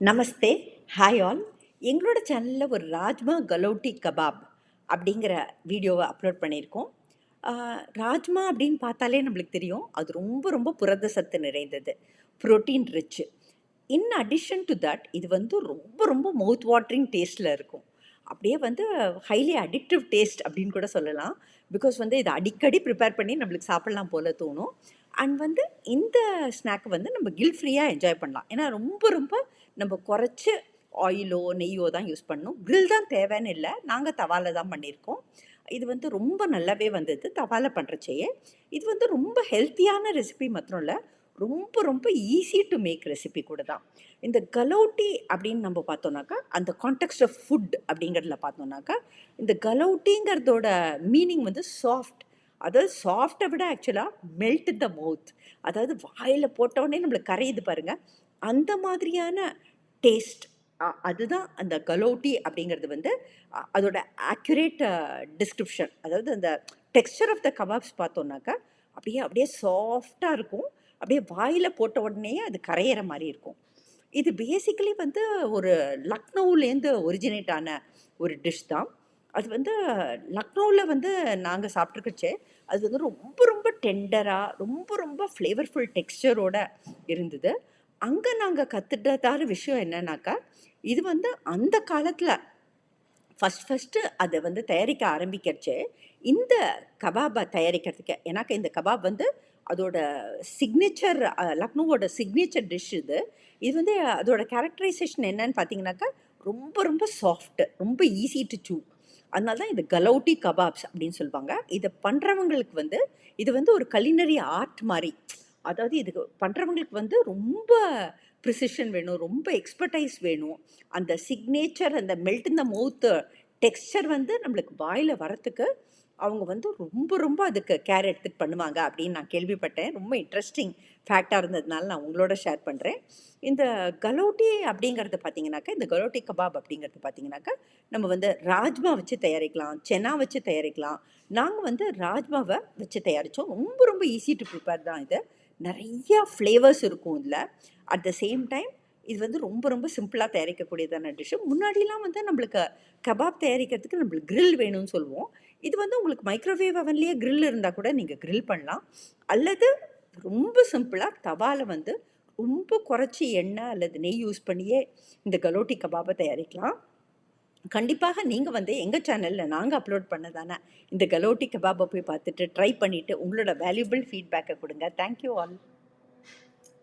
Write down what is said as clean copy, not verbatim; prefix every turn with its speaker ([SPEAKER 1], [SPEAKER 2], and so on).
[SPEAKER 1] நமஸ்தே, hi all. எங்களோட சேனலில் ஒரு ராஜ்மா கலௌட்டி கபாப் அப்படிங்கிற வீடியோவை அப்லோட் பண்ணியிருக்கோம். ராஜ்மா அப்படின்னு பார்த்தாலே நம்மளுக்கு தெரியும், அது ரொம்ப ரொம்ப புரத சத்து நிறைந்தது, protein rich. In addition to that இது வந்து ரொம்ப ரொம்ப மவுத் வாட்டரிங் டேஸ்ட்டில் இருக்கும். அப்படியே வந்து ஹைலி அடிக்டிவ் டேஸ்ட் அப்படின்னு கூட சொல்லலாம். பிகாஸ் வந்து இதை அடிக்கடி ப்ரிப்பேர் பண்ணி நம்மளுக்கு சாப்பிட்லாம் போல தோணும். அண்ட் வந்து இந்த ஸ்நாக் வந்து நம்ம கில் ஃப்ரீயாக என்ஜாய் பண்ணலாம். ஏன்னா ரொம்ப ரொம்ப நம்ம குறைச்சி ஆயிலோ நெய்யோ தான் யூஸ் பண்ணணும். கிரில் தான் தேவைன்னு இல்லை, நாங்கள் தவால தான் பண்ணியிருக்கோம். இது வந்து ரொம்ப நல்லாவே வந்தது தவால பண்ணுறச்சேயே. இது வந்து ரொம்ப ஹெல்த்தியான ரெசிபி மாத்திரம் இல்லை, ரொம்ப ரொம்ப ஈஸி டு மேக் ரெசிபி கூட தான். இந்த கலௌட்டி அப்படின்னு நம்ம பார்த்தோம்னாக்கா, அந்த கான்டெக்ஸ்ட் ஆஃப் ஃபுட் அப்படிங்கிறதுல பார்த்தோம்னாக்கா, இந்த கலௌட்டிங்கிறதோட மீனிங் வந்து சாஃப்ட். அதாவது சாஃப்டை விட ஆக்சுவலாக மெல்ட் த மவுத், அதாவது வாயில் போட்டோடனே நம்மளுக்கு கரையுது பாருங்கள், அந்த மாதிரியான டேஸ்ட். அதுதான் அந்த கலௌட்டி அப்படிங்கிறது வந்து அதோட ஆக்யூரேட் டிஸ்கிரிப்ஷன். அதாவது அந்த டெக்ஸ்சர் ஆஃப் த கபாப்ஸ் பார்த்தோம்னாக்கா அப்படியே அப்படியே சாஃப்டாக இருக்கும், அப்படியே வாயில் போட்ட உடனே அது கரையிற மாதிரி இருக்கும். இது பேசிக்கலி வந்து ஒரு லக்னோவிலேருந்து ஒரிஜினேட் ஆன ஒரு டிஷ் தான். அது வந்து லக்னோவில் வந்து நாங்கள் சாப்பிட்ருக்கச்சே அது வந்து ரொம்ப ரொம்ப டெண்டராக ரொம்ப ரொம்ப ஃப்ளேவர்ஃபுல் டெக்ஸ்சரோடு இருந்தது. அங்கே நாங்கள் கற்றுட்டதான விஷயம் என்னன்னாக்கா, இது வந்து அந்த காலத்தில் ஃபஸ்ட்டு அதை வந்து தயாரிக்க ஆரம்பிக்கிறச்சே இந்த கபாபை தயாரிக்கிறதுக்கு, ஏன்னாக்கா இந்த கபாப் வந்து அதோட சிக்னேச்சர், லக்னோவோட சிக்னேச்சர் டிஷ் இது. இது வந்து அதோட கேரக்டரைசேஷன் என்னன்னு பார்த்தீங்கன்னாக்கா, ரொம்ப ரொம்ப சாஃப்ட்டு, ரொம்ப ஈஸி டு சூ. அதனால தான் இது கலௌட்டி கபாப்ஸ் அப்படின்னு சொல்லுவாங்க. இதை பண்ணுறவங்களுக்கு வந்து இது வந்து ஒரு கலினரி ஆர்ட் மாதிரி. அதாவது இதுக்கு பண்ணுறவங்களுக்கு வந்து ரொம்ப ப்ரிசிஷன் வேணும், ரொம்ப எக்ஸ்பர்டைஸ் வேணும். அந்த சிக்னேச்சர், அந்த மெல்ட் இன் த மவுத் டெக்ஸ்சர் வந்து நம்மளுக்கு வாயில் வரத்துக்கு அவங்க வந்து ரொம்ப ரொம்ப அதுக்கு கேர் எடுத்துகிட்டு பண்ணுவாங்க அப்படின்னு நான் கேள்விப்பட்டேன். ரொம்ப இன்ட்ரெஸ்டிங் ஃபேக்டாக இருந்ததுனால நான் உங்களோட ஷேர் பண்ணுறேன். இந்த கலௌட்டி அப்படிங்கிறது பார்த்தீங்கன்னாக்கா, இந்த கலௌட்டி கபாப் அப்படிங்கிறது பார்த்தீங்கன்னாக்கா, நம்ம வந்து ராஜ்மா வச்சு தயாரிக்கலாம், சென்னா வச்சு தயாரிக்கலாம். நாங்கள் வந்து ராஜ்மாவை வச்சு தயாரித்தோம். ரொம்ப ரொம்ப ஈஸி டு ப்ரிப்பேர் தான் இது. நிறையா ஃப்ளேவர்ஸ் இருக்கும் இதில். அட் த சேம் டைம் இது வந்து ரொம்ப ரொம்ப சிம்பிளாக தயாரிக்கக்கூடியதான டிஷ்ஷு. முன்னாடிலாம் வந்து நம்மளுக்கு கபாப் தயாரிக்கிறதுக்கு நம்மளுக்கு கிரில் வேணும்னு சொல்லுவோம். இது வந்து உங்களுக்கு மைக்ரோவேவ் அவன்லேயே கிரில் இருந்தால் கூட நீங்கள் கிரில் பண்ணலாம். அல்லது ரொம்ப சிம்பிளாக தவால வந்து ரொம்ப குறைச்சி எண்ணெய் அல்லது நெய் யூஸ் பண்ணியே இந்த கலௌட்டி கபாபை தயாரிக்கலாம். கண்டிப்பாக நீங்கள் வந்து எங்கள் சேனலில் நாங்கள் அப்லோட் பண்ணதானே இந்த கலௌட்டி கபாபை போய் பார்த்துட்டு ட்ரை பண்ணிவிட்டு உங்களோட வேல்யூபிள் ஃபீட்பேக்கை கொடுங்க. Thank you all.